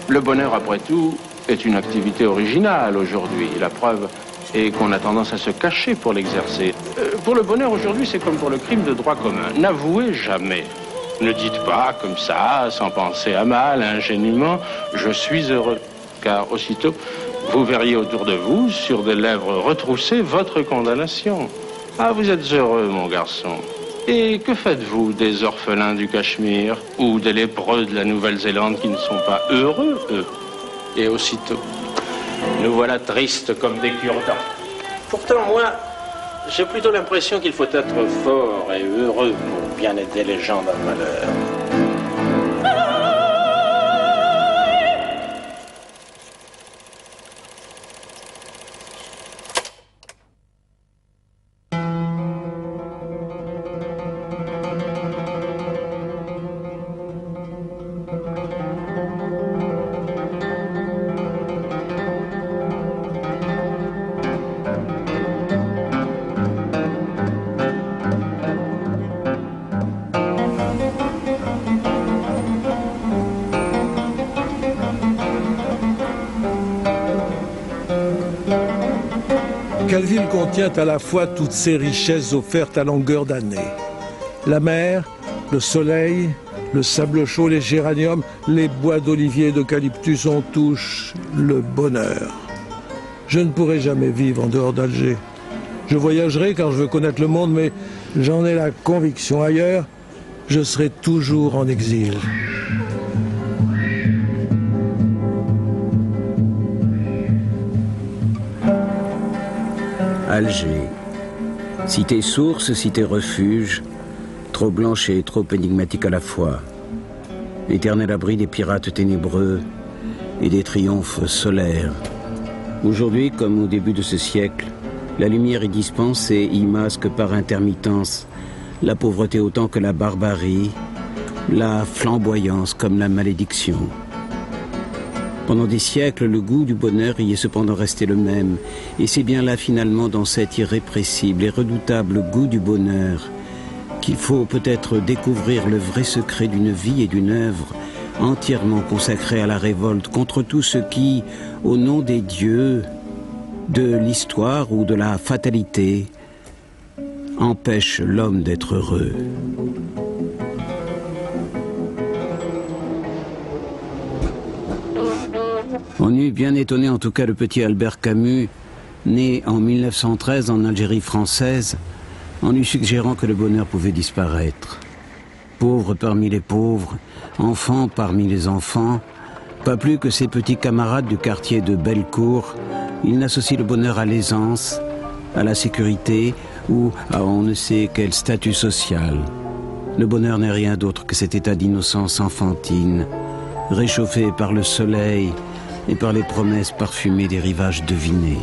Le bonheur, après tout, est une activité originale aujourd'hui. La preuve est qu'on a tendance à se cacher pour l'exercer. Pour le bonheur aujourd'hui, c'est comme pour le crime de droit commun. N'avouez jamais. Ne dites pas comme ça, sans penser à mal, ingénument, je suis heureux. Car aussitôt, vous verriez autour de vous, sur des lèvres retroussées, votre condamnation. Ah, vous êtes heureux, mon garçon. Et que faites-vous des orphelins du Cachemire ou des lépreux de la Nouvelle-Zélande qui ne sont pas heureux, eux? Et aussitôt, nous voilà tristes comme des cure-dents. Pourtant, moi, j'ai plutôt l'impression qu'il faut être fort et heureux pour bien aider les gens dans le malheur. Quelle ville contient à la fois toutes ces richesses offertes à longueur d'année? La mer, le soleil, le sable chaud, les géraniums, les bois d'olivier et d'eucalyptus en touchent le bonheur. Je ne pourrai jamais vivre en dehors d'Alger. Je voyagerai car je veux connaître le monde, mais j'en ai la conviction ailleurs, je serai toujours en exil. Alger, cité source, cité refuge, trop blanche et trop énigmatique à la fois. Éternel abri des pirates ténébreux et des triomphes solaires. Aujourd'hui, comme au début de ce siècle, la lumière y dispense et y masque par intermittence la pauvreté autant que la barbarie, la flamboyance comme la malédiction. Pendant des siècles, le goût du bonheur y est cependant resté le même. Et c'est bien là, finalement, dans cet irrépressible et redoutable goût du bonheur, qu'il faut peut-être découvrir le vrai secret d'une vie et d'une œuvre entièrement consacrée à la révolte contre tout ce qui, au nom des dieux, de l'histoire ou de la fatalité, empêche l'homme d'être heureux. On eut bien étonné en tout cas le petit Albert Camus, né en 1913 en Algérie française, en lui suggérant que le bonheur pouvait disparaître. Pauvre parmi les pauvres, enfant parmi les enfants, pas plus que ses petits camarades du quartier de Bellecour, il n'associe le bonheur à l'aisance, à la sécurité ou à on ne sait quel statut social. Le bonheur n'est rien d'autre que cet état d'innocence enfantine, réchauffé par le soleil et par les promesses parfumées des rivages devinés.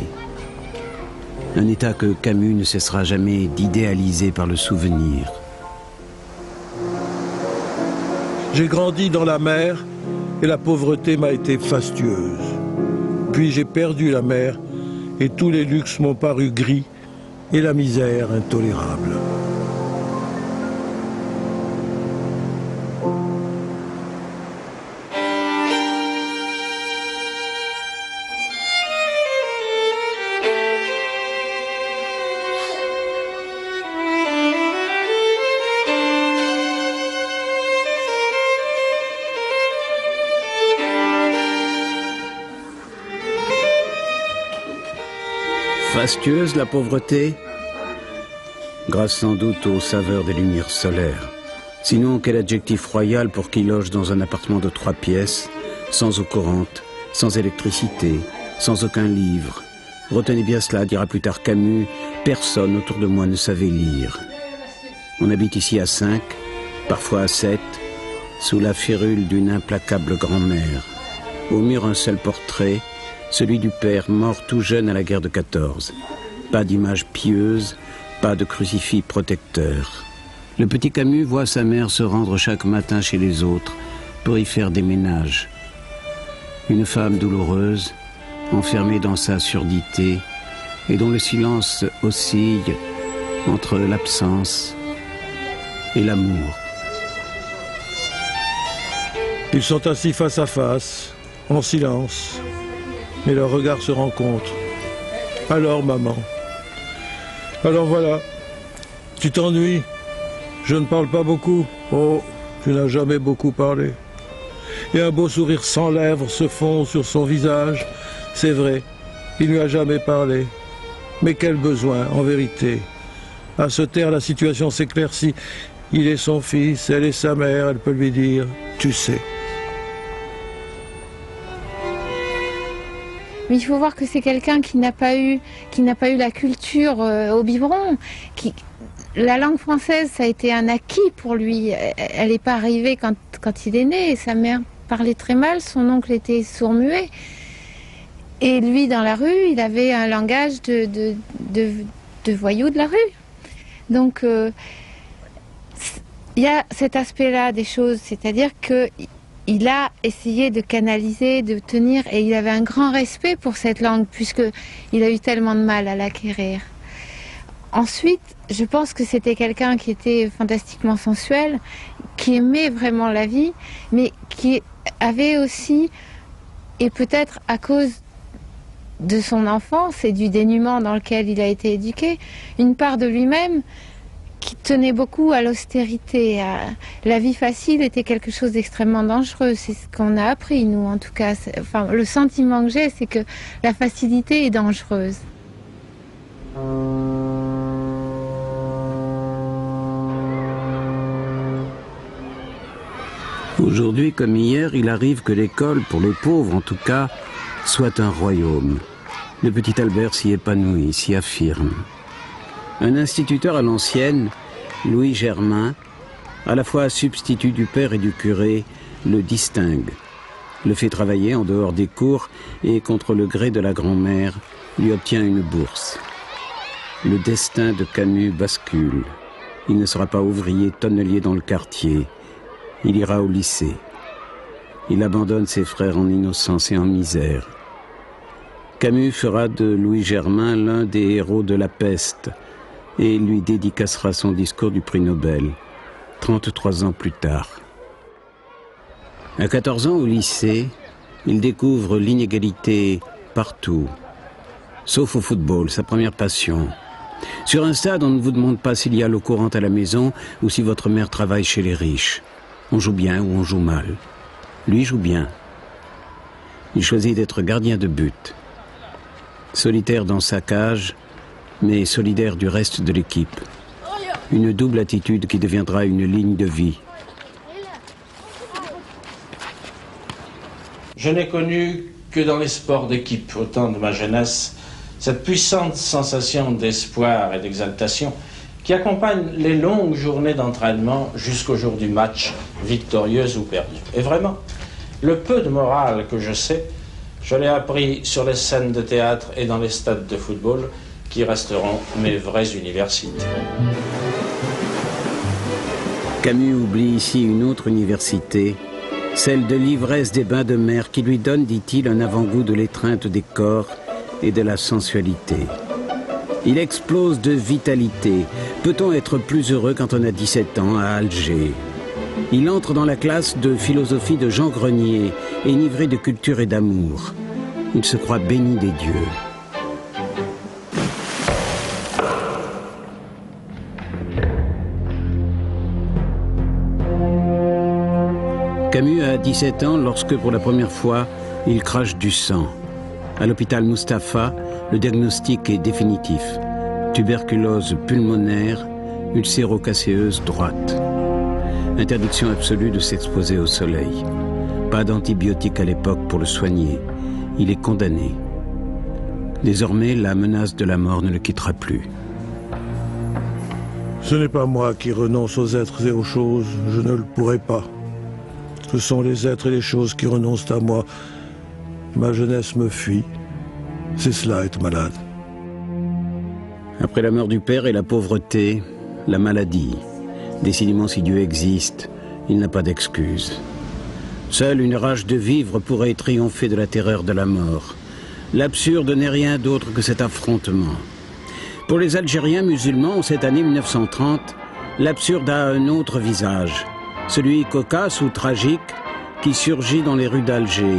Un état que Camus ne cessera jamais d'idéaliser par le souvenir. J'ai grandi dans la mer et la pauvreté m'a été fastueuse. Puis j'ai perdu la mer et tous les luxes m'ont paru gris et la misère intolérable. Fastueuse la pauvreté, grâce sans doute aux saveurs des lumières solaires. Sinon, quel adjectif royal pour qui loge dans un appartement de 3 pièces, sans eau courante, sans électricité, sans aucun livre. Retenez bien cela, dira plus tard Camus, personne autour de moi ne savait lire. On habite ici à 5, parfois à 7, sous la férule d'une implacable grand-mère. Au mur, un seul portrait, celui du père mort tout jeune à la guerre de 14. Pas d'image pieuse, pas de crucifix protecteur. Le petit Camus voit sa mère se rendre chaque matin chez les autres pour y faire des ménages. Une femme douloureuse, enfermée dans sa surdité et dont le silence oscille entre l'absence et l'amour. Ils sont assis face à face, en silence. Mais leurs regards se rencontrent. Alors, maman. Alors voilà. Tu t'ennuies? Je ne parle pas beaucoup. Oh, tu n'as jamais beaucoup parlé. Et un beau sourire sans lèvres se fond sur son visage. C'est vrai, il ne lui a jamais parlé. Mais quel besoin, en vérité. À se taire, la situation s'éclaircit. Il est son fils, elle est sa mère, elle peut lui dire « tu sais ». Mais il faut voir que c'est quelqu'un qui n'a pas eu la culture au biberon. La langue française, ça a été un acquis pour lui. Elle n'est pas arrivée quand il est né. Sa mère parlait très mal, son oncle était sourd-muet. Et lui, dans la rue, il avait un langage de voyou de la rue. Donc, il y a cet aspect-là des choses, c'est-à-dire qu'il a essayé de canaliser, de tenir, et il avait un grand respect pour cette langue, puisqu'il a eu tellement de mal à l'acquérir. Ensuite, je pense que c'était quelqu'un qui était fantastiquement sensuel, qui aimait vraiment la vie, mais qui avait aussi, et peut-être à cause de son enfance et du dénuement dans lequel il a été éduqué, une part de lui-même qui tenait beaucoup à l'austérité. La vie facile était quelque chose d'extrêmement dangereux. C'est ce qu'on a appris, nous, en tout cas. Enfin, le sentiment que j'ai, c'est que la facilité est dangereuse. Aujourd'hui comme hier, il arrive que l'école, pour les pauvres en tout cas, soit un royaume. Le petit Albert s'y épanouit, s'y affirme. Un instituteur à l'ancienne, Louis Germain, à la fois substitut du père et du curé, le distingue, le fait travailler en dehors des cours et, contre le gré de la grand-mère, lui obtient une bourse. Le destin de Camus bascule. Il ne sera pas ouvrier tonnelier dans le quartier. Il ira au lycée. Il abandonne ses frères en innocence et en misère. Camus fera de Louis Germain l'un des héros de la peste et lui dédicacera son discours du prix Nobel, 33 ans plus tard. À 14 ans au lycée, il découvre l'inégalité partout, sauf au football, sa première passion. Sur un stade, on ne vous demande pas s'il y a l'eau courante à la maison ou si votre mère travaille chez les riches. On joue bien ou on joue mal. Lui joue bien. Il choisit d'être gardien de but. Solitaire dans sa cage, mais solidaire du reste de l'équipe. Une double attitude qui deviendra une ligne de vie. Je n'ai connu que dans les sports d'équipe, au temps de ma jeunesse, cette puissante sensation d'espoir et d'exaltation qui accompagne les longues journées d'entraînement jusqu'au jour du match, victorieuse ou perdue. Et vraiment, le peu de morale que je sais, je l'ai appris sur les scènes de théâtre et dans les stades de football qui resteront mes vraies universités. Camus oublie ici une autre université, celle de l'ivresse des bains de mer qui lui donne, dit-il, un avant-goût de l'étreinte des corps et de la sensualité. Il explose de vitalité. Peut-on être plus heureux quand on a 17 ans à Alger? Il entre dans la classe de philosophie de Jean Grenier, enivré de culture et d'amour. Il se croit béni des dieux. Camus a 17 ans lorsque, pour la première fois, il crache du sang. À l'hôpital Mustapha, le diagnostic est définitif. Tuberculose pulmonaire, ulcéro-caséeuse droite. Interdiction absolue de s'exposer au soleil. Pas d'antibiotiques à l'époque pour le soigner. Il est condamné. Désormais, la menace de la mort ne le quittera plus. Ce n'est pas moi qui renonce aux êtres et aux choses, je ne le pourrai pas. Ce sont les êtres et les choses qui renoncent à moi. Ma jeunesse me fuit. C'est cela, être malade. Après la mort du père et la pauvreté, la maladie. Décidément, si Dieu existe, il n'a pas d'excuse. Seule une rage de vivre pourrait triompher de la terreur de la mort. L'absurde n'est rien d'autre que cet affrontement. Pour les Algériens musulmans, en cette année 1930, l'absurde a un autre visage. Celui cocasse ou tragique qui surgit dans les rues d'Alger.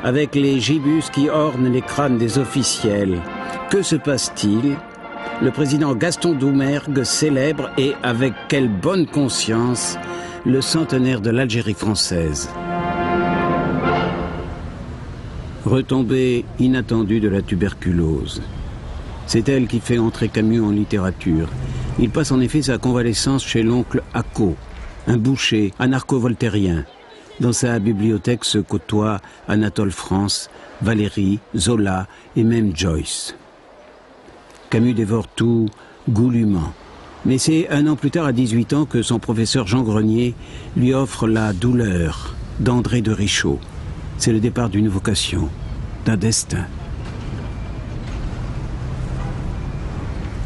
avec les gibus qui ornent les crânes des officiels. Que se passe-t-il? Le président Gaston Doumergue célèbre, et avec quelle bonne conscience, le centenaire de l'Algérie française. Retombée inattendue de la tuberculose. C'est elle qui fait entrer Camus en littérature. Il passe en effet sa convalescence chez l'oncle Acco, un boucher anarcho-voltairien. Dans sa bibliothèque se côtoient Anatole France, Valéry, Zola et même Joyce. Camus dévore tout goulûment. Mais c'est un an plus tard, à 18 ans, que son professeur Jean Grenier lui offre La douleur d'André de Richaud. C'est le départ d'une vocation, d'un destin.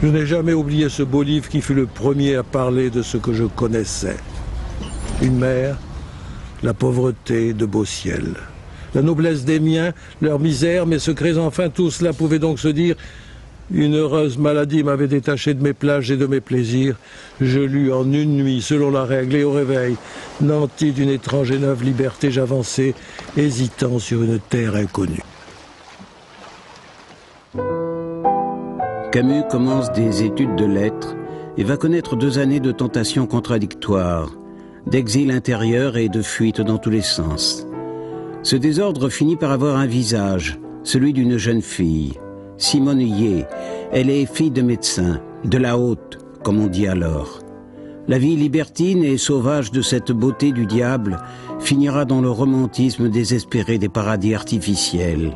Je n'ai jamais oublié ce beau livre qui fut le premier à parler de ce que je connaissais. Une mère, la pauvreté de beau ciel. La noblesse des miens, leur misère, mes secrets, enfin tout cela pouvait donc se dire. Une heureuse maladie m'avait détaché de mes plages et de mes plaisirs. Je lus en une nuit, selon la règle, et au réveil, nanti d'une étrange et neuve liberté, j'avançais, hésitant sur une terre inconnue. Camus commence des études de lettres et va connaître 2 années de tentations contradictoires, d'exil intérieur et de fuite dans tous les sens. Ce désordre finit par avoir un visage, celui d'une jeune fille. Simone Yé, elle est fille de médecin, de la haute, comme on dit alors. La vie libertine et sauvage de cette beauté du diable finira dans le romantisme désespéré des paradis artificiels.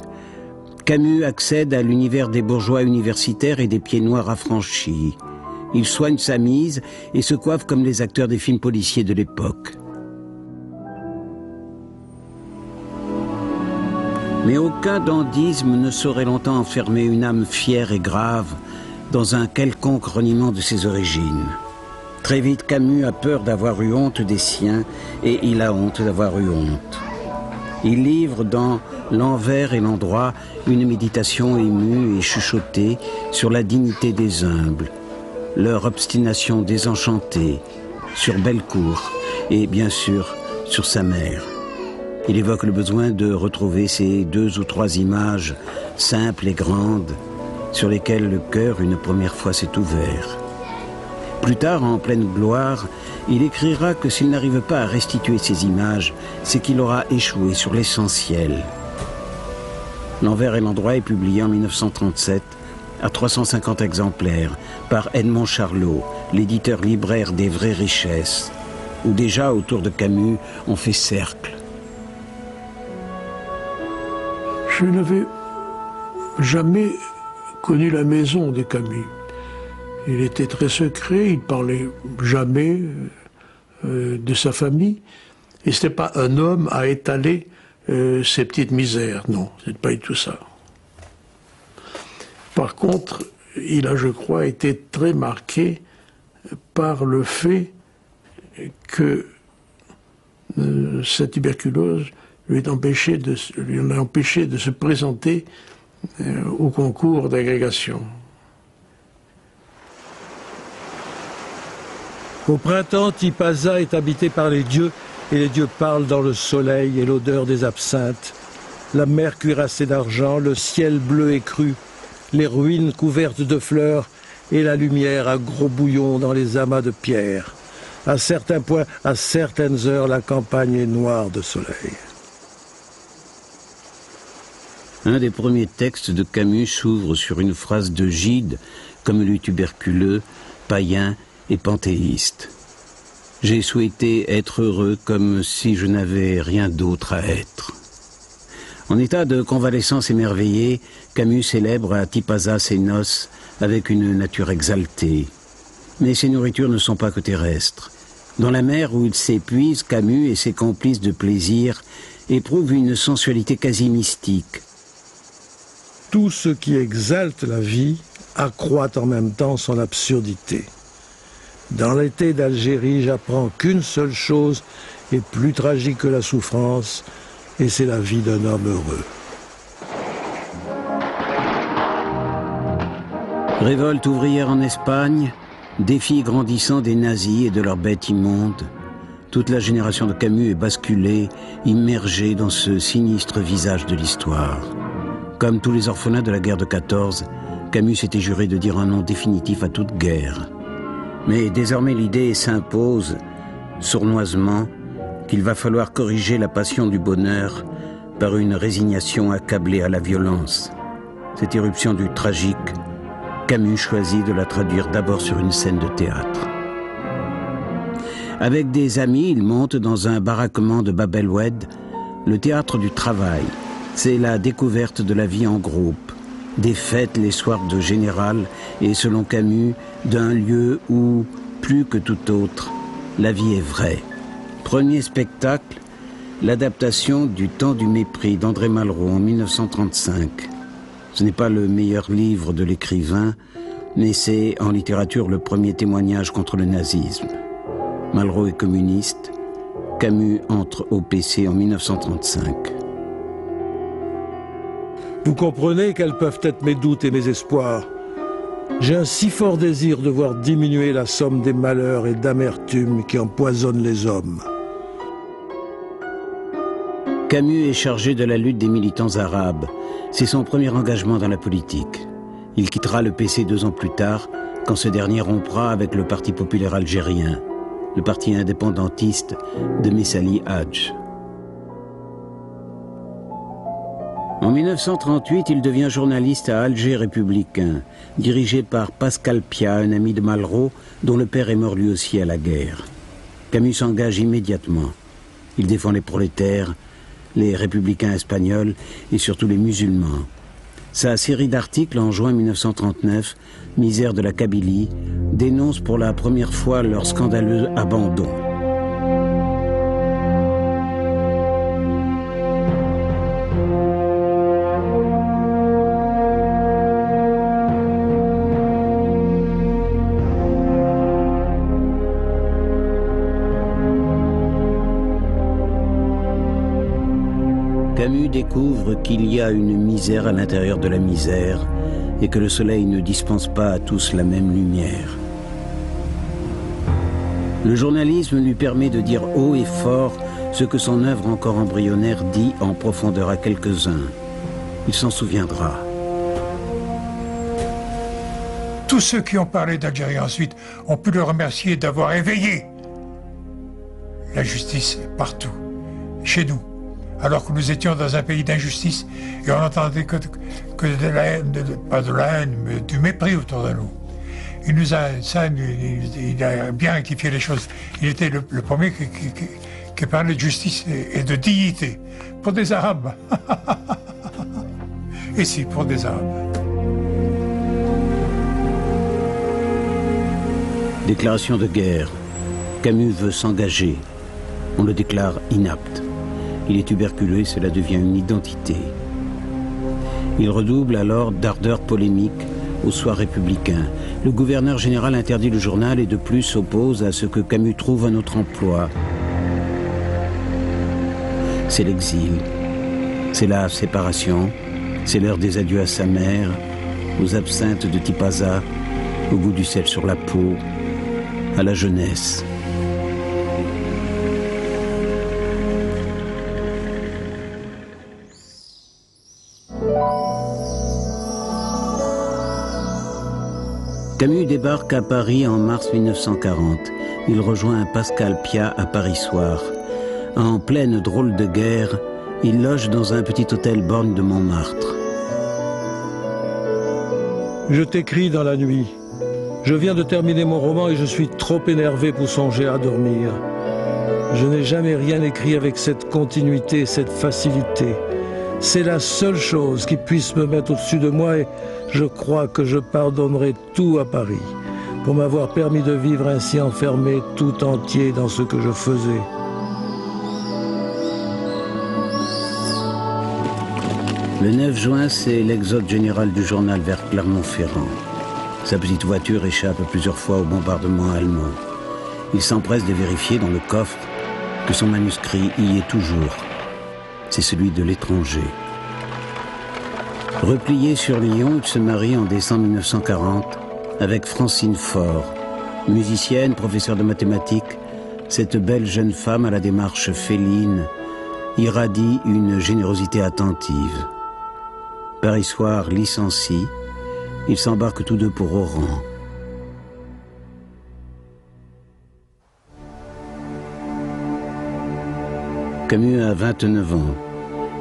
Camus accède à l'univers des bourgeois universitaires et des pieds noirs affranchis. Il soigne sa mise et se coiffe comme les acteurs des films policiers de l'époque. Mais aucun dandysme ne saurait longtemps enfermer une âme fière et grave dans un quelconque reniement de ses origines. Très vite, Camus a peur d'avoir eu honte des siens et il a honte d'avoir eu honte. Il livre dans L'envers et l'endroit une méditation émue et chuchotée sur la dignité des humbles, leur obstination désenchantée, sur Bellecour et bien sûr sur sa mère. Il évoque le besoin de retrouver ces 2 ou 3 images simples et grandes sur lesquelles le cœur une première fois s'est ouvert. Plus tard, en pleine gloire, il écrira que s'il n'arrive pas à restituer ces images, c'est qu'il aura échoué sur l'essentiel. L'envers et l'endroit est publié en 1937 à 350 exemplaires par Edmond Charlot, l'éditeur libraire des vraies richesses, où déjà autour de Camus on fait cercle. Je n'avais jamais connu la maison de Camus. Il était très secret, il parlait jamais de sa famille. Et ce n'était pas un homme à étaler ses petites misères, non, ce n'est pas du tout ça. Par contre, il a, je crois, été très marqué par le fait que sa tuberculose lui a empêché de se présenter au concours d'agrégation. Au printemps, Tipaza est habité par les dieux, et les dieux parlent dans le soleil et l'odeur des absinthes. La mer cuirassée d'argent, le ciel bleu et cru, les ruines couvertes de fleurs, et la lumière à gros bouillons dans les amas de pierre. À certains points, à certaines heures, la campagne est noire de soleil. Un des premiers textes de Camus s'ouvre sur une phrase de Gide, comme le tuberculeux, païen et panthéiste. J'ai souhaité être heureux comme si je n'avais rien d'autre à être. En état de convalescence émerveillée, Camus célèbre à Tipaza ses noces avec une nature exaltée. Mais ses nourritures ne sont pas que terrestres. Dans la mer où il s'épuise, Camus et ses complices de plaisir éprouvent une sensualité quasi mystique. Tout ce qui exalte la vie accroît en même temps son absurdité. Dans l'été d'Algérie, j'apprends qu'une seule chose est plus tragique que la souffrance, et c'est la vie d'un homme heureux. Révolte ouvrière en Espagne, défi grandissant des nazis et de leurs bêtes immondes, Toute la génération de Camus est basculée, immergée dans ce sinistre visage de l'histoire. Comme tous les orphelins de la guerre de 14, Camus s'était juré de dire un nom définitif à toute guerre. Mais désormais l'idée s'impose, sournoisement, qu'il va falloir corriger la passion du bonheur par une résignation accablée à la violence. Cette irruption du tragique, Camus choisit de la traduire d'abord sur une scène de théâtre. Avec des amis, il monte dans un baraquement de Bab el-Oued le théâtre du travail. C'est la découverte de la vie en groupe, des fêtes les soirs de général et, selon Camus, d'un lieu où, plus que tout autre, la vie est vraie. Premier spectacle, l'adaptation du Temps du mépris d'André Malraux en 1935. Ce n'est pas le meilleur livre de l'écrivain, mais c'est en littérature le premier témoignage contre le nazisme. Malraux est communiste, Camus entre au PC en 1935. Vous comprenez quels peuvent être mes doutes et mes espoirs. J'ai un si fort désir de voir diminuer la somme des malheurs et d'amertume qui empoisonnent les hommes. Camus est chargé de la lutte des militants arabes. C'est son premier engagement dans la politique. Il quittera le PC 2 ans plus tard, quand ce dernier rompra avec le Parti populaire algérien, le parti indépendantiste de Messali Hadj. En 1938, il devient journaliste à Alger Républicain, dirigé par Pascal Piat, un ami de Malraux, dont le père est mort lui aussi à la guerre. Camus s'engage immédiatement. Il défend les prolétaires, les républicains espagnols et surtout les musulmans. Sa série d'articles en juin 1939, Misère de la Kabylie, dénonce pour la première fois leur scandaleux abandon. Camus découvre qu'il y a une misère à l'intérieur de la misère et que le soleil ne dispense pas à tous la même lumière. Le journalisme lui permet de dire haut et fort ce que son œuvre encore embryonnaire dit en profondeur à quelques-uns. Il s'en souviendra. Tous ceux qui ont parlé d'Algérie ensuite ont pu le remercier d'avoir éveillé la justice partout, chez nous. Alors que nous étions dans un pays d'injustice et on n'entendait que de la haine, pas de la haine, mais du mépris autour de nous. Il a bien rectifié les choses. Il était le premier qui parlait de justice et de dignité pour des Arabes. Et si, pour des Arabes. Déclaration de guerre. Camus veut s'engager. On le déclare inapte. Il est tuberculeux et cela devient une identité. Il redouble alors d'ardeur polémique au Soir républicain. Le gouverneur général interdit le journal et de plus s'oppose à ce que Camus trouve un autre emploi. C'est l'exil, c'est la séparation, c'est l'heure des adieux à sa mère, aux absinthes de Tipaza, au goût du sel sur la peau, à la jeunesse. Camus débarque à Paris en mars 1940. Il rejoint Pascal Piat à Paris Soir. En pleine drôle de guerre, il loge dans un petit hôtel borgne de Montmartre. Je t'écris dans la nuit. Je viens de terminer mon roman et je suis trop énervé pour songer à dormir. Je n'ai jamais rien écrit avec cette continuité, cette facilité. C'est la seule chose qui puisse me mettre au-dessus de moi et je crois que je pardonnerai tout à Paris pour m'avoir permis de vivre ainsi enfermé tout entier dans ce que je faisais. Le 9 juin, c'est l'exode général du journal vers Clermont-Ferrand. Sa petite voiture échappe plusieurs fois au bombardement allemand. Il s'empresse de vérifier dans le coffre que son manuscrit y est toujours. C'est celui de l'étranger. Replié sur Lyon, il se marie en décembre 1940 avec Francine Faure, musicienne, professeure de mathématiques, cette belle jeune femme à la démarche féline irradie une générosité attentive. Paris soir licencie, ils s'embarquent tous deux pour Oran. Camus a 29 ans.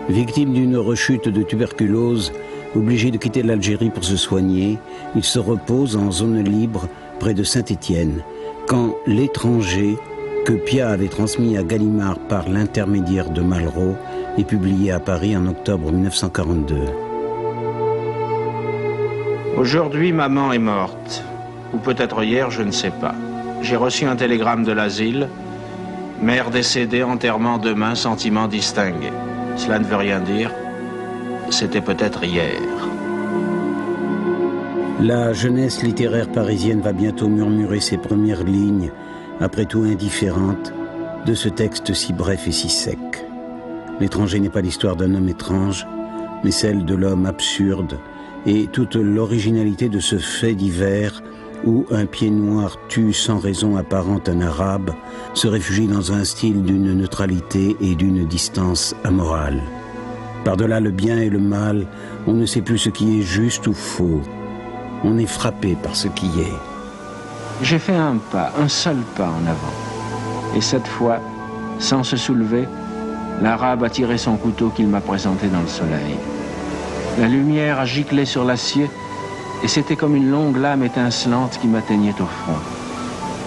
Victime d'une rechute de tuberculose, obligé de quitter l'Algérie pour se soigner, il se repose en zone libre près de Saint-Étienne, quand L'étranger, que Piat avait transmis à Gallimard par l'intermédiaire de Malraux, est publié à Paris en octobre 1942. Aujourd'hui, maman est morte. Ou peut-être hier, je ne sais pas. J'ai reçu un télégramme de l'asile. Mère décédée, enterrement demain, sentiment distingué. Cela ne veut rien dire. C'était peut-être hier. La jeunesse littéraire parisienne va bientôt murmurer ses premières lignes, après tout indifférentes, de ce texte si bref et si sec. L'étranger n'est pas l'histoire d'un homme étrange, mais celle de l'homme absurde, et toute l'originalité de ce fait divers où un pied noir tue sans raison apparente un arabe, se réfugie dans un style d'une neutralité et d'une distance amorale. Par-delà le bien et le mal, on ne sait plus ce qui est juste ou faux. On est frappé par ce qui est. J'ai fait un pas, un seul pas en avant. Et cette fois, sans se soulever, l'arabe a tiré son couteau qu'il m'a présenté dans le soleil. La lumière a giclé sur l'acier et c'était comme une longue lame étincelante qui m'atteignait au front.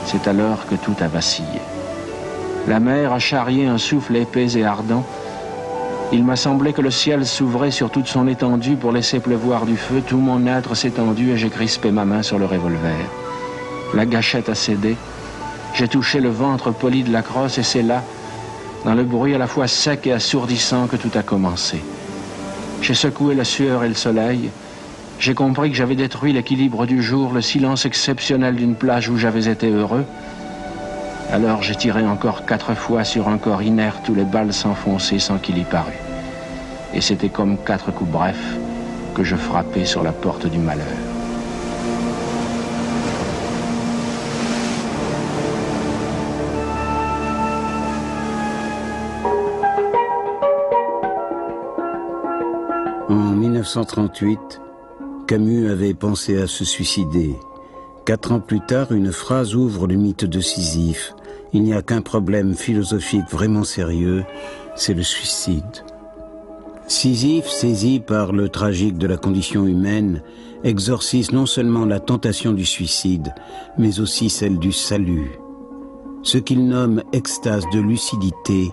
C'est alors que tout a vacillé. La mer a charrié un souffle épais et ardent. Il m'a semblé que le ciel s'ouvrait sur toute son étendue pour laisser pleuvoir du feu. Tout mon être s'est tendu et j'ai crispé ma main sur le revolver. La gâchette a cédé. J'ai touché le ventre poli de la crosse et c'est là, dans le bruit à la fois sec et assourdissant, que tout a commencé. J'ai secoué la sueur et le soleil. J'ai compris que j'avais détruit l'équilibre du jour, le silence exceptionnel d'une plage où j'avais été heureux. Alors j'ai tiré encore 4 fois sur un corps inerte où les balles s'enfonçaient sans qu'il y parût. Et c'était comme 4 coups brefs que je frappais sur la porte du malheur. En 1938, Camus avait pensé à se suicider. 4 ans plus tard, une phrase ouvre le mythe de Sisyphe. Il n'y a qu'un problème philosophique vraiment sérieux, c'est le suicide. Sisyphe, saisi par le tragique de la condition humaine, exorcise non seulement la tentation du suicide, mais aussi celle du salut. Ce qu'il nomme extase de lucidité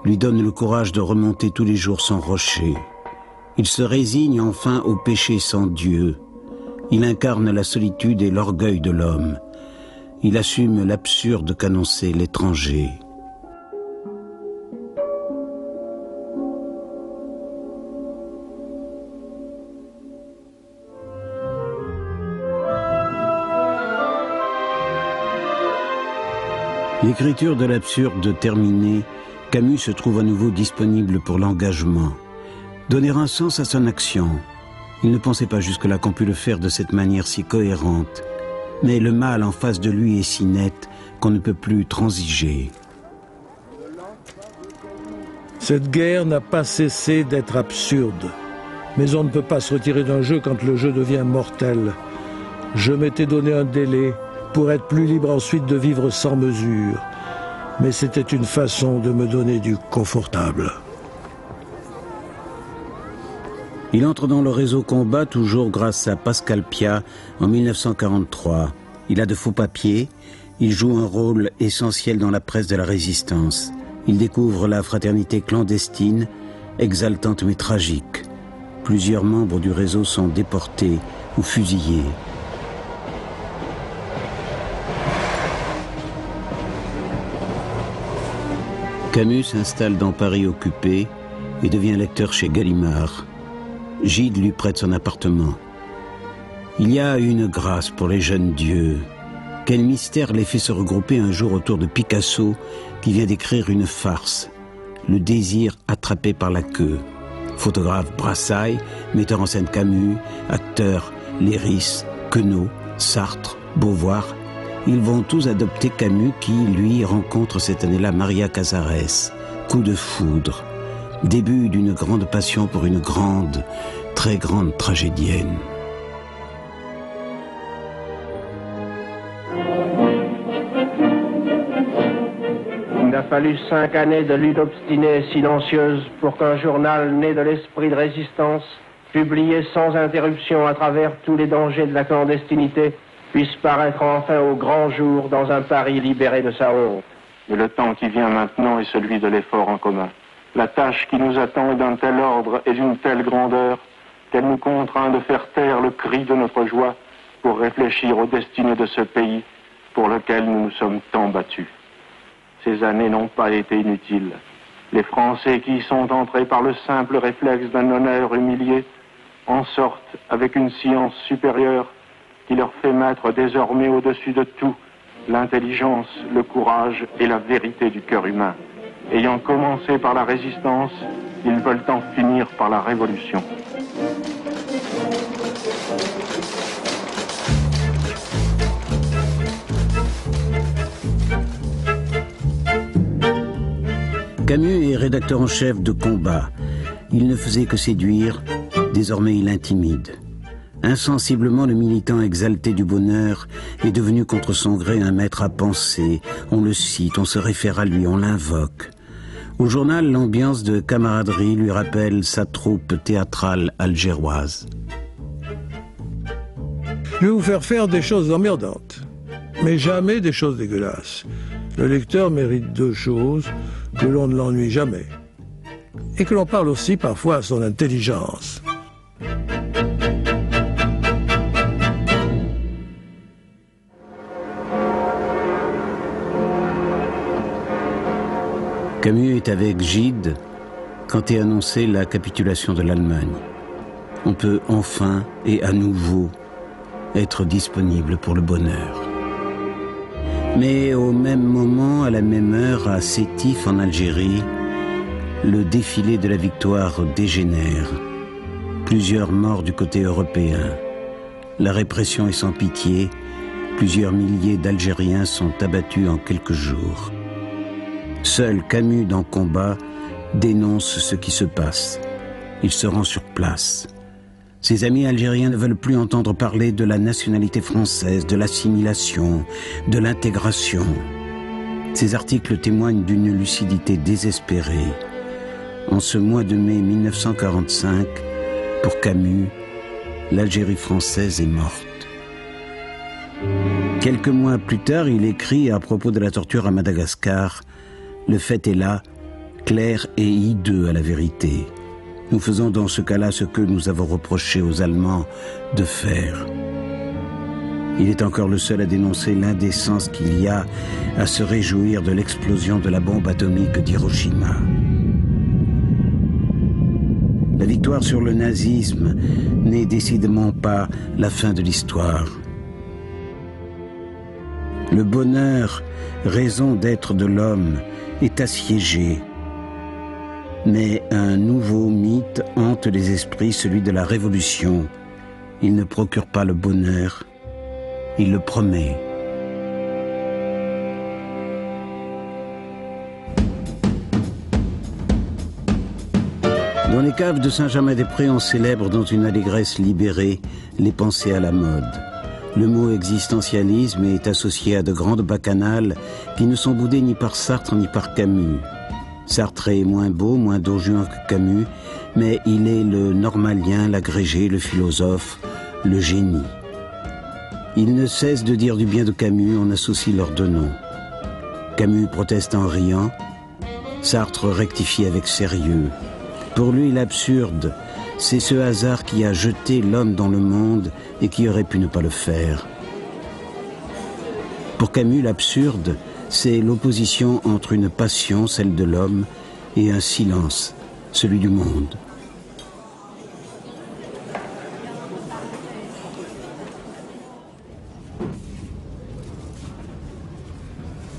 lui donne le courage de remonter tous les jours son rocher. Il se résigne enfin au péché sans Dieu. Il incarne la solitude et l'orgueil de l'homme. Il assume l'absurde qu'annonçait l'étranger. L'écriture de l'absurde terminée, Camus se trouve à nouveau disponible pour l'engagement. Donner un sens à son action. Il ne pensait pas jusque-là qu'on pût le faire de cette manière si cohérente. Mais le mal en face de lui est si net qu'on ne peut plus transiger. Cette guerre n'a pas cessé d'être absurde. Mais on ne peut pas se retirer d'un jeu quand le jeu devient mortel. Je m'étais donné un délai pour être plus libre ensuite de vivre sans mesure. Mais c'était une façon de me donner du confortable. Il entre dans le réseau combat toujours grâce à Pascal Piat en 1943. Il a de faux papiers, il joue un rôle essentiel dans la presse de la résistance. Il découvre la fraternité clandestine, exaltante mais tragique. Plusieurs membres du réseau sont déportés ou fusillés. Camus s'installe dans Paris occupé et devient lecteur chez Gallimard. Gide lui prête son appartement. Il y a une grâce pour les jeunes dieux. Quel mystère les fait se regrouper un jour autour de Picasso qui vient d'écrire une farce, Le désir attrapé par la queue. Photographe Brassailles, metteur en scène Camus, acteur Léris, Queneau, Sartre, Beauvoir. Ils vont tous adopter Camus qui, lui, rencontre cette année-là Maria Casares. Coup de foudre. Début d'une grande passion pour une grande, très grande tragédienne. Il a fallu 5 années de lutte obstinée et silencieuse pour qu'un journal né de l'esprit de résistance, publié sans interruption à travers tous les dangers de la clandestinité, puisse paraître enfin au grand jour dans un Paris libéré de sa honte. Mais le temps qui vient maintenant est celui de l'effort en commun. La tâche qui nous attend est d'un tel ordre et d'une telle grandeur qu'elle nous contraint de faire taire le cri de notre joie pour réfléchir aux destinées de ce pays pour lequel nous nous sommes tant battus. Ces années n'ont pas été inutiles. Les Français qui y sont entrés par le simple réflexe d'un honneur humilié en sortent avec une science supérieure qui leur fait mettre désormais au-dessus de tout l'intelligence, le courage et la vérité du cœur humain. Ayant commencé par la résistance, ils veulent en finir par la révolution. Camus est rédacteur en chef de Combat. Il ne faisait que séduire, désormais il intimide. Insensiblement, le militant exalté du bonheur est devenu contre son gré un maître à penser. On le cite, on se réfère à lui, on l'invoque. Au journal, l'ambiance de camaraderie lui rappelle sa troupe théâtrale algéroise. Je vais vous faire des choses emmerdantes, mais jamais des choses dégueulasses. Le lecteur mérite 2 choses, que l'on ne l'ennuie jamais, et que l'on parle aussi parfois à son intelligence. Camus est avec Gide quand est annoncée la capitulation de l'Allemagne. On peut enfin et à nouveau être disponible pour le bonheur. Mais au même moment, à la même heure, à Sétif en Algérie, le défilé de la victoire dégénère. Plusieurs morts du côté européen. La répression est sans pitié. Plusieurs milliers d'Algériens sont abattus en quelques jours. Seul Camus, dans Combat, dénonce ce qui se passe. Il se rend sur place. Ses amis algériens ne veulent plus entendre parler de la nationalité française, de l'assimilation, de l'intégration. Ces articles témoignent d'une lucidité désespérée. En ce mois de mai 1945, pour Camus, l'Algérie française est morte. Quelques mois plus tard, il écrit à propos de la torture à Madagascar: « Le fait est là, clair et hideux à la vérité. Nous faisons dans ce cas-là ce que nous avons reproché aux Allemands de faire. » Il est encore le seul à dénoncer l'indécence qu'il y a à se réjouir de l'explosion de la bombe atomique d'Hiroshima. La victoire sur le nazisme n'est décidément pas la fin de l'histoire. Le bonheur, raison d'être de l'homme, est assiégé. Mais un nouveau mythe hante les esprits, celui de la révolution. Il ne procure pas le bonheur, il le promet. Dans les caves de Saint-Germain-des-Prés, on célèbre dans une allégresse libérée les pensées à la mode. Le mot existentialisme est associé à de grandes bacchanales qui ne sont boudées ni par Sartre ni par Camus. Sartre est moins beau, moins don Juan que Camus, mais il est le normalien, l'agrégé, le philosophe, le génie. Il ne cesse de dire du bien de Camus, on associe leurs 2 noms. Camus proteste en riant, Sartre rectifie avec sérieux. Pour lui, l'absurde, c'est ce hasard qui a jeté l'homme dans le monde et qui aurait pu ne pas le faire. Pour Camus, l'absurde, c'est l'opposition entre une passion, celle de l'homme, et un silence, celui du monde.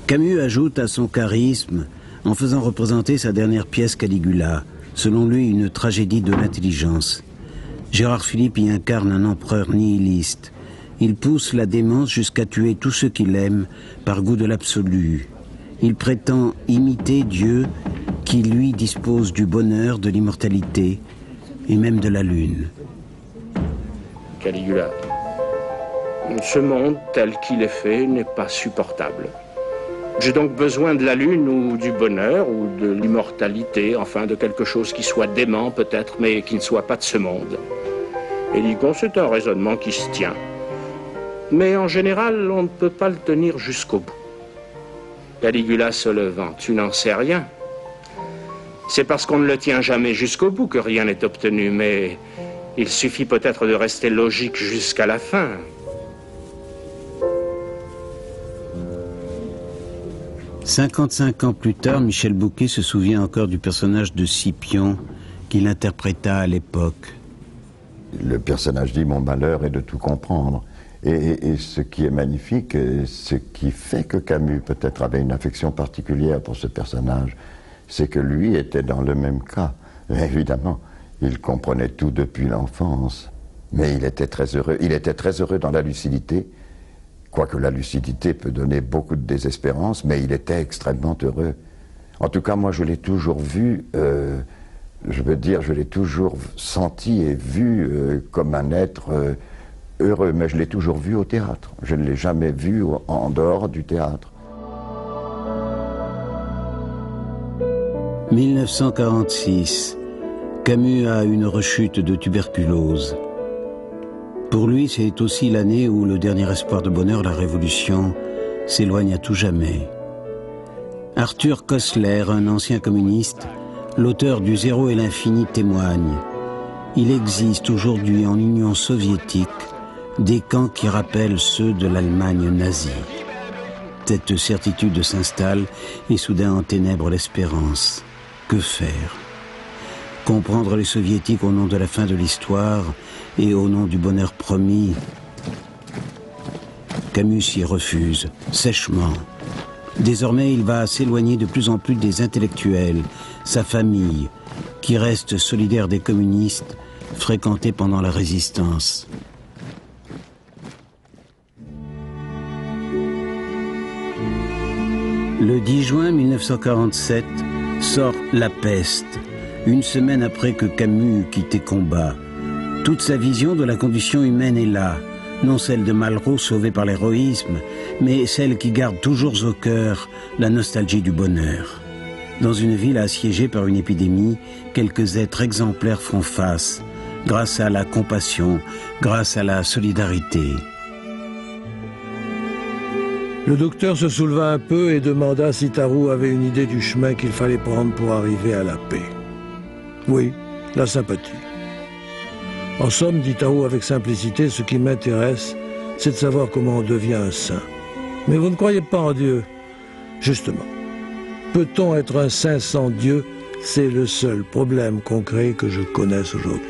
Camus ajoute à son charisme en faisant représenter sa dernière pièce Caligula, selon lui une tragédie de l'intelligence. Gérard Philipe y incarne un empereur nihiliste. Il pousse la démence jusqu'à tuer tous ceux qu'il aime par goût de l'absolu. Il prétend imiter Dieu qui, lui, dispose du bonheur, de l'immortalité et même de la lune. Caligula, ce monde tel qu'il est fait n'est pas supportable. J'ai donc besoin de la lune ou du bonheur ou de l'immortalité, enfin de quelque chose qui soit dément peut-être, mais qui ne soit pas de ce monde. Héligon, c'est un raisonnement qui se tient. Mais en général, on ne peut pas le tenir jusqu'au bout. Caligula se levant, tu n'en sais rien. C'est parce qu'on ne le tient jamais jusqu'au bout que rien n'est obtenu, mais il suffit peut-être de rester logique jusqu'à la fin. « 55 ans plus tard, Michel Bouquet se souvient encore du personnage de Scipion qu'il interpréta à l'époque. Le personnage dit « Mon malheur est de tout comprendre ». Et ce qui est magnifique, et ce qui fait que Camus peut-être avait une affection particulière pour ce personnage, c'est que lui était dans le même cas. Évidemment, il comprenait tout depuis l'enfance, mais il était très heureux. Il était très heureux dans la lucidité, quoique la lucidité peut donner beaucoup de désespérance, mais il était extrêmement heureux. En tout cas, moi, je l'ai toujours vu, je veux dire, je l'ai toujours senti et vu comme un être heureux, mais je l'ai toujours vu au théâtre. Je ne l'ai jamais vu en dehors du théâtre. 1946, Camus a une rechute de tuberculose. Pour lui, c'est aussi l'année où le dernier espoir de bonheur, la Révolution, s'éloigne à tout jamais. Arthur Koestler, un ancien communiste, l'auteur du Zéro et l'infini, témoigne. Il existe aujourd'hui en Union soviétique des camps qui rappellent ceux de l'Allemagne nazie. Cette certitude s'installe et soudain enténèbre l'espérance. Que faire? Comprendre les soviétiques au nom de la fin de l'histoire et au nom du bonheur promis? Camus s'y refuse, sèchement. Désormais, il va s'éloigner de plus en plus des intellectuels, sa famille, qui reste solidaire des communistes, fréquentés pendant la Résistance. Le 10 juin 1947 sort La Peste, une semaine après que Camus eut quitté Combat. Toute sa vision de la condition humaine est là, non celle de Malraux sauvé par l'héroïsme, mais celle qui garde toujours au cœur la nostalgie du bonheur. Dans une ville assiégée par une épidémie, quelques êtres exemplaires font face, grâce à la compassion, grâce à la solidarité. Le docteur se souleva un peu et demanda si Tarou avait une idée du chemin qu'il fallait prendre pour arriver à la paix. Oui, la sympathie. En somme, dit Tarou avec simplicité, ce qui m'intéresse, c'est de savoir comment on devient un saint. Mais vous ne croyez pas en Dieu? Justement. Peut-on être un saint sans Dieu? C'est le seul problème concret que je connaisse aujourd'hui.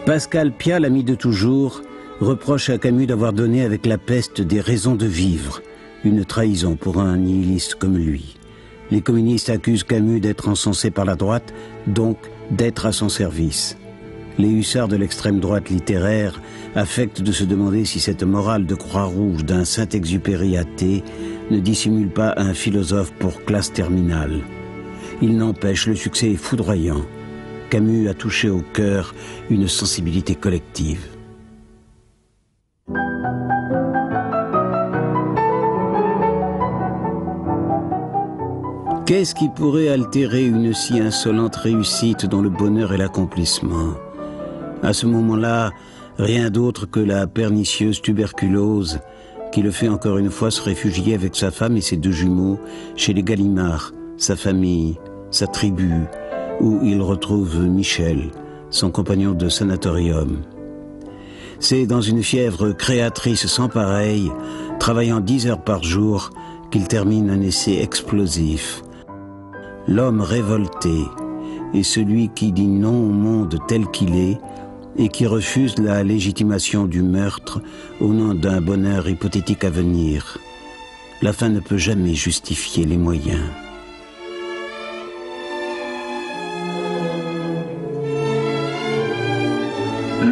Pascal Piat, l'ami de toujours, reproche à Camus d'avoir donné avec La Peste des raisons de vivre, une trahison pour un nihiliste comme lui. Les communistes accusent Camus d'être encensé par la droite, donc d'être à son service. Les hussards de l'extrême droite littéraire affectent de se demander si cette morale de Croix-Rouge d'un Saint-Exupéry athée ne dissimule pas un philosophe pour classe terminale. Il n'empêche, le succès est foudroyant. Camus a touché au cœur une sensibilité collective. Qu'est-ce qui pourrait altérer une si insolente réussite dont le bonheur est l'accomplissement? À ce moment-là, rien d'autre que la pernicieuse tuberculose qui le fait encore une fois se réfugier avec sa femme et ses deux jumeaux chez les Gallimard, sa famille, sa tribu, où il retrouve Michel, son compagnon de sanatorium. C'est dans une fièvre créatrice sans pareille, travaillant 10 heures par jour, qu'il termine un essai explosif. L'homme révolté est celui qui dit non au monde tel qu'il est et qui refuse la légitimation du meurtre au nom d'un bonheur hypothétique à venir. La fin ne peut jamais justifier les moyens.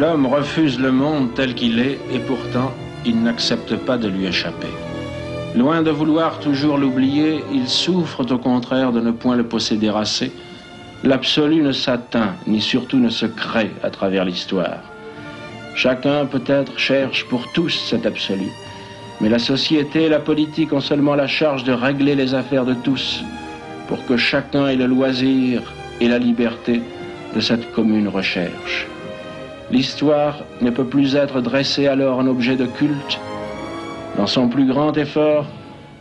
L'homme refuse le monde tel qu'il est et pourtant il n'accepte pas de lui échapper. Loin de vouloir toujours l'oublier, il souffre au contraire de ne point le posséder assez. L'absolu ne s'atteint, ni surtout ne se crée à travers l'histoire. Chacun peut-être cherche pour tous cet absolu, mais la société et la politique ont seulement la charge de régler les affaires de tous, pour que chacun ait le loisir et la liberté de cette commune recherche. L'histoire ne peut plus être dressée alors en objet de culte. Dans son plus grand effort,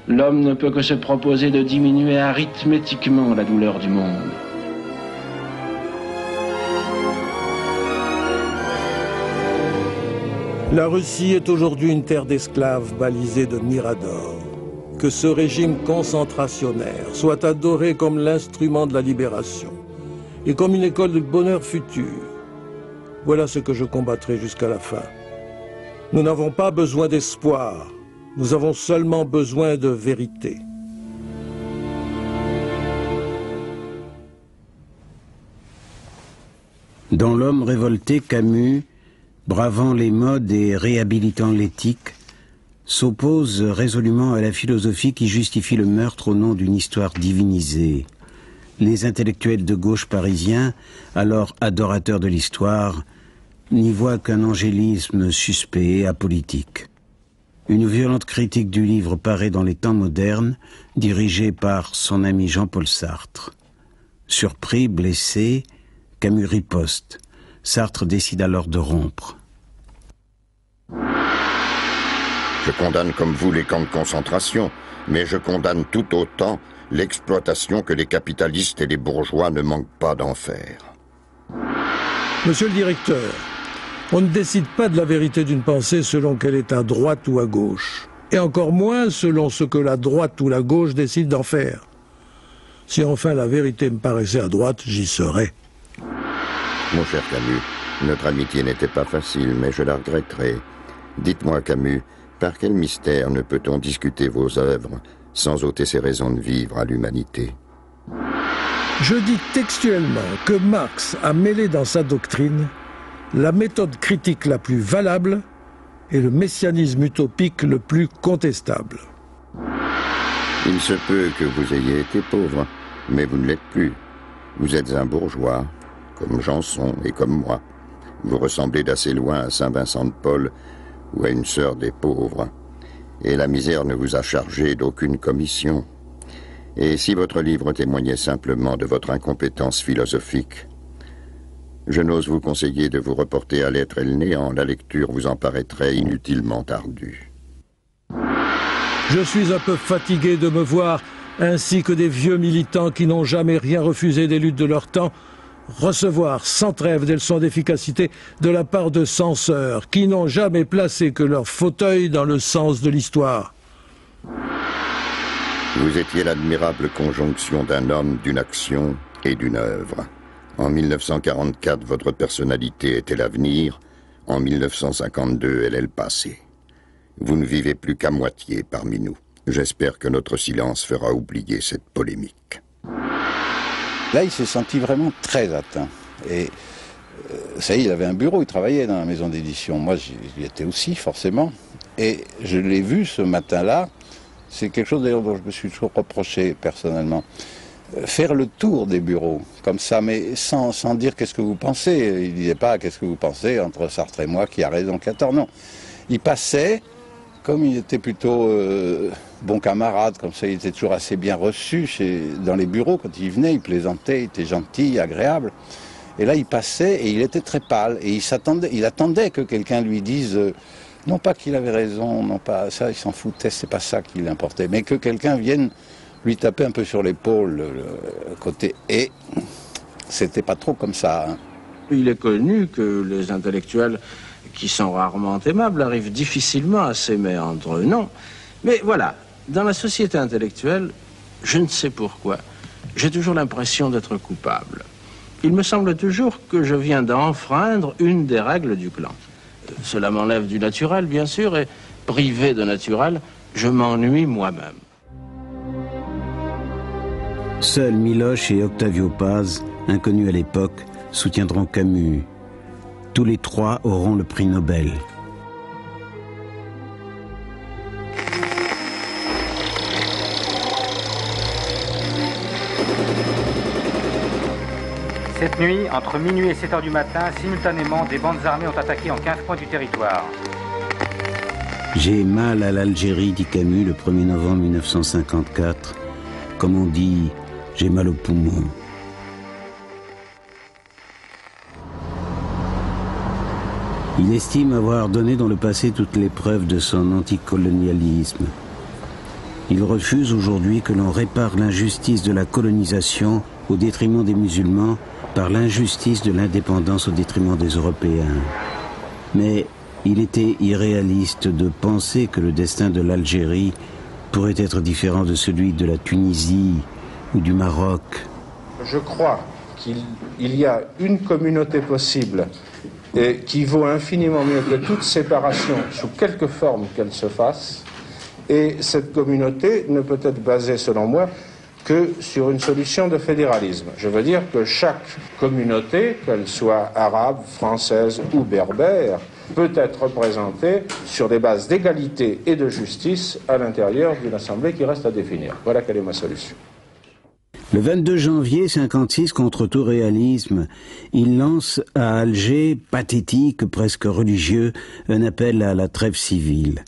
l'homme ne peut que se proposer de diminuer arithmétiquement la douleur du monde. La Russie est aujourd'hui une terre d'esclaves balisée de miradors. Que ce régime concentrationnaire soit adoré comme l'instrument de la libération et comme une école de bonheur futur. Voilà ce que je combattrai jusqu'à la fin. Nous n'avons pas besoin d'espoir, nous avons seulement besoin de vérité. Dans L'homme révolté, Camus, bravant les modes et réhabilitant l'éthique, s'oppose résolument à la philosophie qui justifie le meurtre au nom d'une histoire divinisée. Les intellectuels de gauche parisiens, alors adorateurs de l'histoire, n'y voient qu'un angélisme suspect et apolitique. Une violente critique du livre paraît dans Les Temps modernes, dirigée par son ami Jean-Paul Sartre. Surpris, blessé, Camus riposte. Sartre décide alors de rompre. Je condamne comme vous les camps de concentration, mais je condamne tout autant l'exploitation que les capitalistes et les bourgeois ne manquent pas d'en faire. Monsieur le directeur, on ne décide pas de la vérité d'une pensée selon qu'elle est à droite ou à gauche, et encore moins selon ce que la droite ou la gauche décide d'en faire. Si enfin la vérité me paraissait à droite, j'y serais. Mon cher Camus, notre amitié n'était pas facile, mais je la regretterai. Dites-moi, Camus, par quel mystère ne peut-on discuter vos œuvres sans ôter ses raisons de vivre à l'humanité? Je dis textuellement que Marx a mêlé dans sa doctrine la méthode critique la plus valable et le messianisme utopique le plus contestable. Il se peut que vous ayez été pauvre, mais vous ne l'êtes plus. Vous êtes un bourgeois, comme Janson et comme moi. Vous ressemblez d'assez loin à Saint Vincent de Paul ou à une sœur des pauvres. Et la misère ne vous a chargé d'aucune commission. Et si votre livre témoignait simplement de votre incompétence philosophique, je n'ose vous conseiller de vous reporter à l'être et le néant. La lecture vous en paraîtrait inutilement ardue. Je suis un peu fatigué de me voir, ainsi que des vieux militants qui n'ont jamais rien refusé des luttes de leur temps, recevoir sans trêve des leçons d'efficacité de la part de censeurs qui n'ont jamais placé que leur fauteuil dans le sens de l'histoire. Vous étiez l'admirable conjonction d'un homme, d'une action et d'une œuvre. En 1944, votre personnalité était l'avenir. En 1952, elle est le passé. Vous ne vivez plus qu'à moitié parmi nous. J'espère que notre silence fera oublier cette polémique. Là, il s'est senti vraiment très atteint. Et ça y est, il avait un bureau, il travaillait dans la maison d'édition. Moi, j'y étais aussi, forcément. Et je l'ai vu ce matin-là. C'est quelque chose d'ailleurs dont je me suis toujours reproché personnellement. Faire le tour des bureaux, comme ça, mais sans dire qu'est-ce que vous pensez. Il ne disait pas qu'est-ce que vous pensez entre Sartre et moi, qui a raison, qui a tort. Non. Il passait, comme il était plutôt bon camarade, comme ça, il était toujours assez bien reçu dans les bureaux. Quand il venait, il plaisantait, il était gentil, agréable. Et là, il passait et il était très pâle. Et il attendait que quelqu'un lui dise... non pas qu'il avait raison, non pas ça, il s'en foutait, c'est pas ça qui l'importait, mais que quelqu'un vienne lui taper un peu sur l'épaule, le côté. Et c'était pas trop comme ça. Hein. Il est connu que les intellectuels, qui sont rarement aimables, arrivent difficilement à s'aimer entre eux. Non. Mais voilà, dans la société intellectuelle, je ne sais pourquoi, j'ai toujours l'impression d'être coupable. Il me semble toujours que je viens d'enfreindre une des règles du clan. Cela m'enlève du naturel, bien sûr, et privé de naturel, je m'ennuie moi-même. Seuls Miloche et Octavio Paz, inconnus à l'époque, soutiendront Camus. Tous les trois auront le prix Nobel. Cette nuit, entre minuit et 7 heures du matin, simultanément, des bandes armées ont attaqué en 15 points du territoire. J'ai mal à l'Algérie, dit Camus le 1er novembre 1954. Comme on dit, j'ai mal au poumon. Il estime avoir donné dans le passé toutes les preuves de son anticolonialisme. Il refuse aujourd'hui que l'on répare l'injustice de la colonisation au détriment des musulmans par l'injustice de l'indépendance au détriment des Européens. Mais il était irréaliste de penser que le destin de l'Algérie pourrait être différent de celui de la Tunisie ou du Maroc. Je crois qu'il y a une communauté possible et qui vaut infiniment mieux que toute séparation, sous quelque forme qu'elle se fasse. Et cette communauté ne peut être basée, selon moi, que sur une solution de fédéralisme. Je veux dire que chaque communauté, qu'elle soit arabe, française ou berbère, peut être représentée sur des bases d'égalité et de justice à l'intérieur d'une assemblée qui reste à définir. Voilà quelle est ma solution. Le 22 janvier 1956, contre tout réalisme, il lance à Alger, pathétique, presque religieux, un appel à la trêve civile.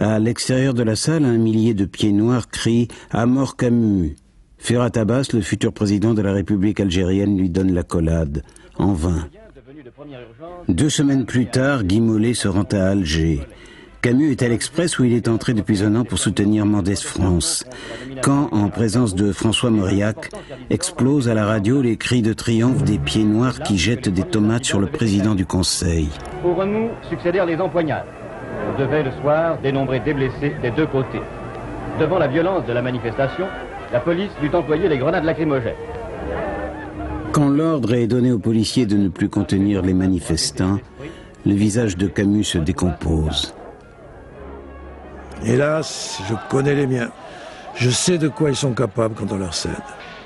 À l'extérieur de la salle, un millier de pieds noirs crient « À mort Camus !» Ferhat Abbas, le futur président de la République algérienne, lui donne l'accolade, en vain. 2 semaines plus tard, Guy Mollet se rend à Alger. Camus est à l'Express où il est entré depuis 1 an pour soutenir Mendès France. Quand, en présence de François Mauriac, explosent à la radio les cris de triomphe des pieds noirs qui jettent des tomates sur le président du Conseil. Au remous succédèrent les empoignades. On devait le soir dénombrer des blessés des 2 côtés. Devant la violence de la manifestation, la police dut employer les grenades lacrymogènes. Quand l'ordre est donné aux policiers de ne plus contenir les manifestants, le visage de Camus se décompose. Hélas, je connais les miens. Je sais de quoi ils sont capables quand on leur cède.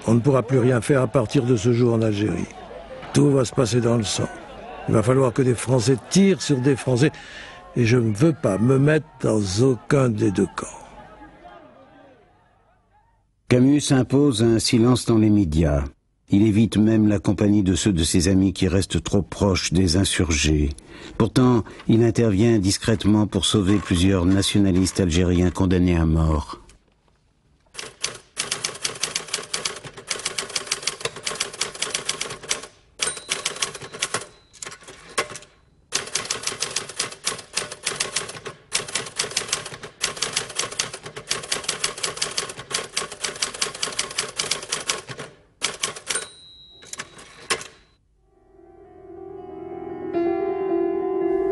On ne pourra plus rien faire à partir de ce jour en Algérie. Tout va se passer dans le sang. Il va falloir que des Français tirent sur des Français. Et je ne veux pas me mettre dans aucun des 2 camps. Camus s'impose un silence dans les médias. Il évite même la compagnie de ceux de ses amis qui restent trop proches des insurgés. Pourtant, il intervient discrètement pour sauver plusieurs nationalistes algériens condamnés à mort.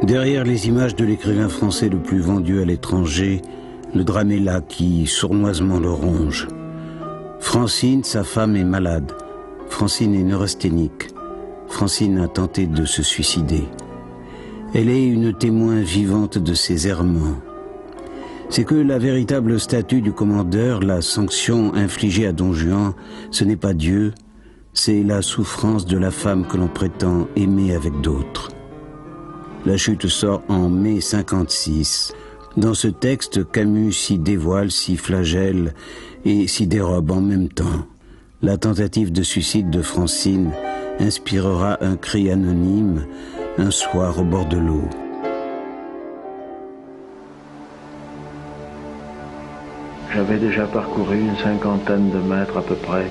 Derrière les images de l'écrivain français le plus vendu à l'étranger, le drame est là qui sournoisement le ronge. Francine, sa femme, est malade. Francine est neurasthénique. Francine a tenté de se suicider. Elle est une témoin vivante de ses errements. C'est que la véritable statue du commandeur, la sanction infligée à Don Juan, ce n'est pas Dieu, c'est la souffrance de la femme que l'on prétend aimer avec d'autres. La chute sort en mai 1956. Dans ce texte, Camus s'y dévoile, s'y flagelle et s'y dérobe en même temps. La tentative de suicide de Francine inspirera un cri anonyme un soir au bord de l'eau. J'avais déjà parcouru une 50aine de mètres à peu près,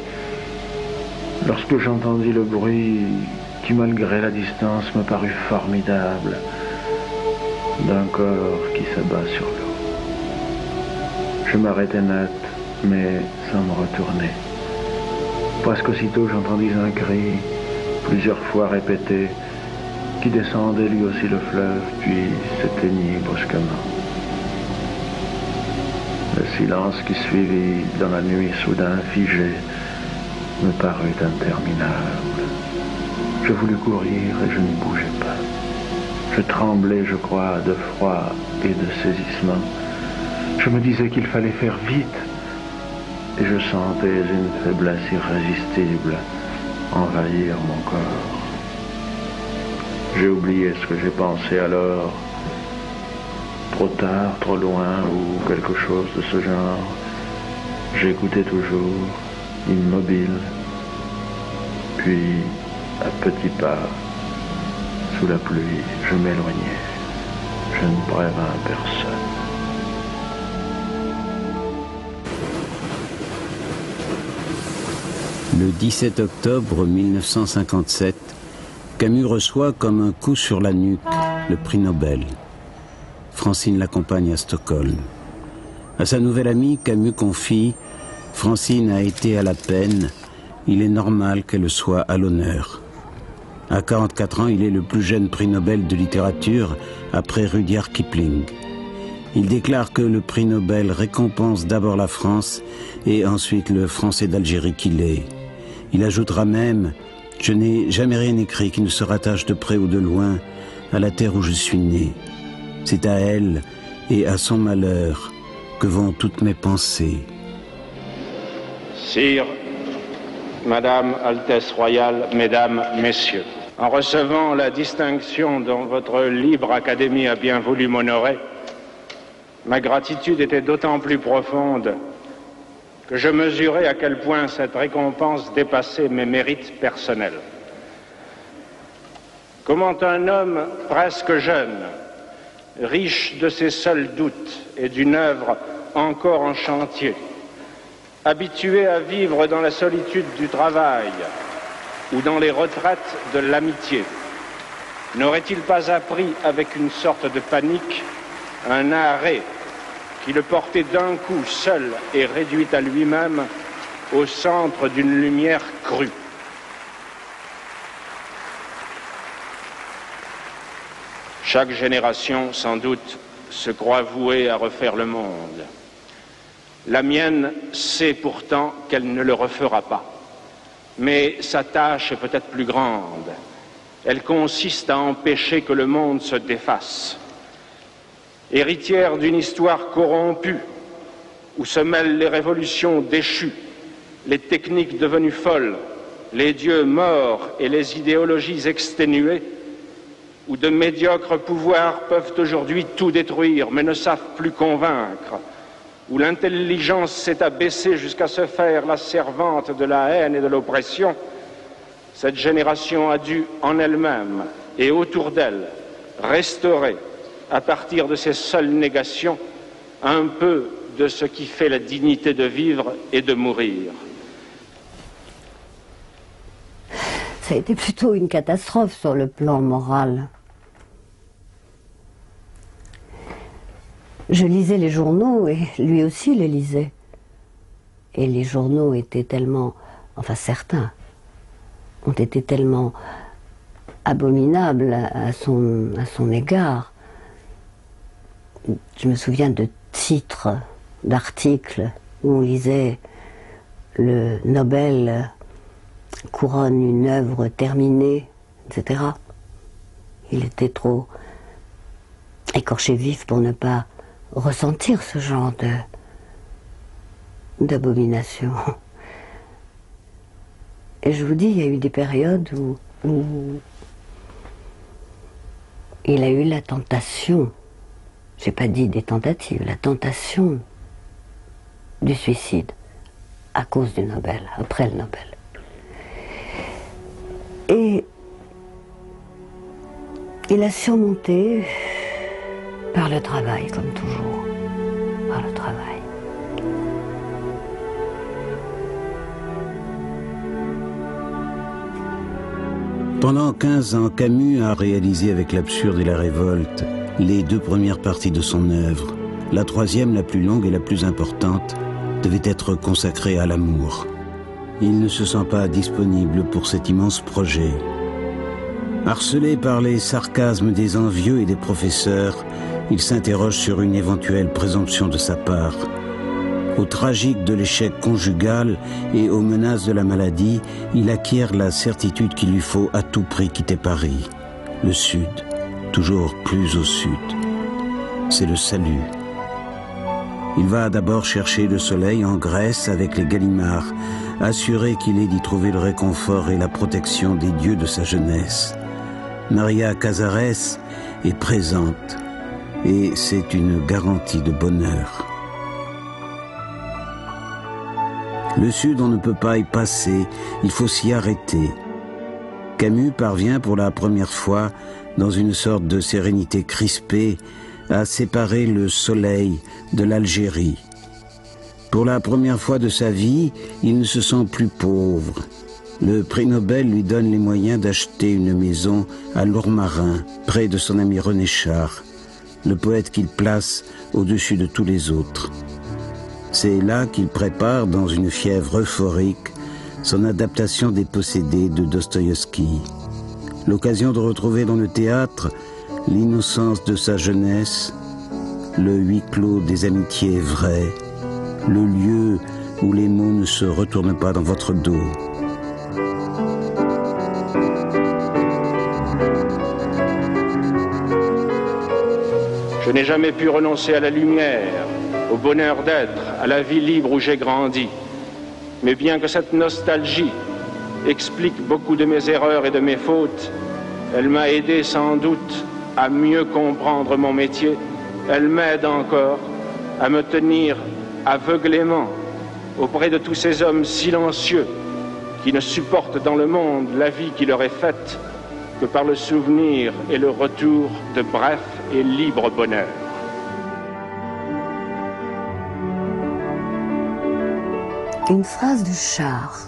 lorsque j'entendis le bruit qui, malgré la distance, me parut formidable, d'un corps qui s'abat sur l'eau. Je m'arrêtai net, mais sans me retourner. Presque aussitôt, j'entendis un cri, plusieurs fois répété, qui descendait lui aussi le fleuve, puis s'éteignit brusquement. Le silence qui suivit dans la nuit soudain figée me parut interminable. Je voulus courir et je ne bougeais pas. Je tremblais, je crois, de froid et de saisissement. Je me disais qu'il fallait faire vite et je sentais une faiblesse irrésistible envahir mon corps. J'ai oublié ce que j'ai pensé alors, trop tard, trop loin, ou quelque chose de ce genre. J'écoutais toujours, immobile, puis à petits pas, sous la pluie, je m'éloignais. Je ne prévins personne. Le 17 octobre 1957, Camus reçoit comme un coup sur la nuque le prix Nobel. Francine l'accompagne à Stockholm. À sa nouvelle amie, Camus confie « Francine a été à la peine, il est normal qu'elle soit à l'honneur ». À 44 ans, il est le plus jeune prix Nobel de littérature après Rudyard Kipling. Il déclare que le prix Nobel récompense d'abord la France et ensuite le Français d'Algérie qu'il est. Il ajoutera même « Je n'ai jamais rien écrit qui ne se rattache de près ou de loin à la terre où je suis né. C'est à elle et à son malheur que vont toutes mes pensées. » Sire, Madame, Altesse royale, Mesdames, Messieurs, en recevant la distinction dont votre libre académie a bien voulu m'honorer, ma gratitude était d'autant plus profonde que je mesurais à quel point cette récompense dépassait mes mérites personnels. Comment un homme presque jeune, riche de ses seuls doutes et d'une œuvre encore en chantier, habitué à vivre dans la solitude du travail ou dans les retraites de l'amitié, n'aurait-il pas appris avec une sorte de panique un arrêt qui le portait d'un coup seul et réduit à lui-même au centre d'une lumière crue? Chaque génération, sans doute, se croit vouée à refaire le monde. La mienne sait pourtant qu'elle ne le refera pas. Mais sa tâche est peut-être plus grande. Elle consiste à empêcher que le monde se défasse. Héritière d'une histoire corrompue, où se mêlent les révolutions déchues, les techniques devenues folles, les dieux morts et les idéologies exténuées, où de médiocres pouvoirs peuvent aujourd'hui tout détruire mais ne savent plus convaincre, où l'intelligence s'est abaissée jusqu'à se faire la servante de la haine et de l'oppression, cette génération a dû en elle-même et autour d'elle restaurer, à partir de ces seules négations, un peu de ce qui fait la dignité de vivre et de mourir. Ça a été plutôt une catastrophe sur le plan moral. Je lisais les journaux et lui aussi les lisait. Et les journaux étaient tellement, enfin certains, ont été tellement abominables à son égard. Je me souviens de titres, d'articles où on lisait le Nobel couronne une œuvre terminée, etc. Il était trop écorché vif pour ne pas ressentir ce genre d'abomination. Et je vous dis, il y a eu des périodes où il a eu la tentation, j'ai pas dit des tentatives, la tentation du suicide à cause du Nobel, après le Nobel. Et il a surmonté par le travail, comme toujours, par le travail. Pendant 15 ans, Camus a réalisé avec l'absurde et la révolte les 2 premières parties de son œuvre. La 3e, la plus longue et la plus importante, devait être consacrée à l'amour. Il ne se sent pas disponible pour cet immense projet. Harcelé par les sarcasmes des envieux et des professeurs, il s'interroge sur une éventuelle présomption de sa part. Au tragique de l'échec conjugal et aux menaces de la maladie, il acquiert la certitude qu'il lui faut à tout prix quitter Paris. Le Sud, toujours plus au Sud. C'est le salut. Il va d'abord chercher le soleil en Grèce avec les Gallimards, assuré qu'il est d'y trouver le réconfort et la protection des dieux de sa jeunesse. Maria Casares est présente et c'est une garantie de bonheur. Le Sud, on ne peut pas y passer, il faut s'y arrêter. Camus parvient pour la première fois, dans une sorte de sérénité crispée, à séparer le soleil de l'Algérie. Pour la première fois de sa vie, il ne se sent plus pauvre. Le prix Nobel lui donne les moyens d'acheter une maison à Lourmarin, près de son ami René Char, le poète qu'il place au-dessus de tous les autres. C'est là qu'il prépare, dans une fièvre euphorique, son adaptation des Possédés de Dostoïevski. L'occasion de retrouver dans le théâtre l'innocence de sa jeunesse, le huis clos des amitiés vraies, le lieu où les mots ne se retournent pas dans votre dos. Je n'ai jamais pu renoncer à la lumière, au bonheur d'être, à la vie libre où j'ai grandi. Mais bien que cette nostalgie explique beaucoup de mes erreurs et de mes fautes, elle m'a aidé sans doute à mieux comprendre mon métier. Elle m'aide encore à me tenir aveuglément auprès de tous ces hommes silencieux qui ne supportent dans le monde la vie qui leur est faite que par le souvenir et le retour de bref et libre bonheur. Une phrase de Char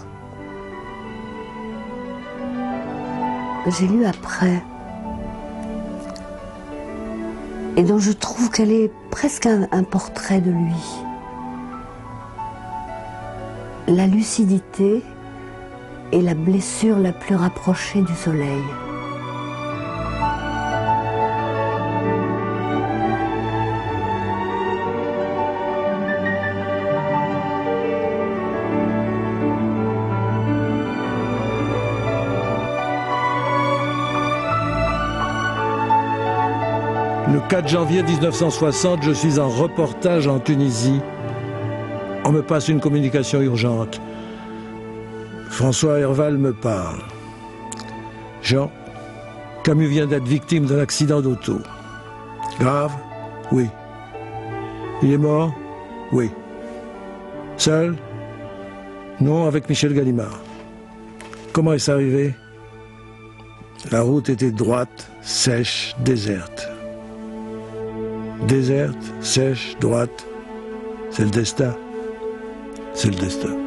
que j'ai lue après et dont je trouve qu'elle est presque un portrait de lui. La lucidité est la blessure la plus rapprochée du soleil. Le 4 janvier 1960, je suis en reportage en Tunisie. On me passe une communication urgente. François Herval me parle. Jean, Camus vient d'être victime d'un accident d'auto. Grave? Oui. Il est mort? Oui. Seul? Non, avec Michel Gallimard. Comment est-ce arrivé? La route était droite, sèche, déserte. Déserte, sèche, droite, c'est le destin. C'est le destin.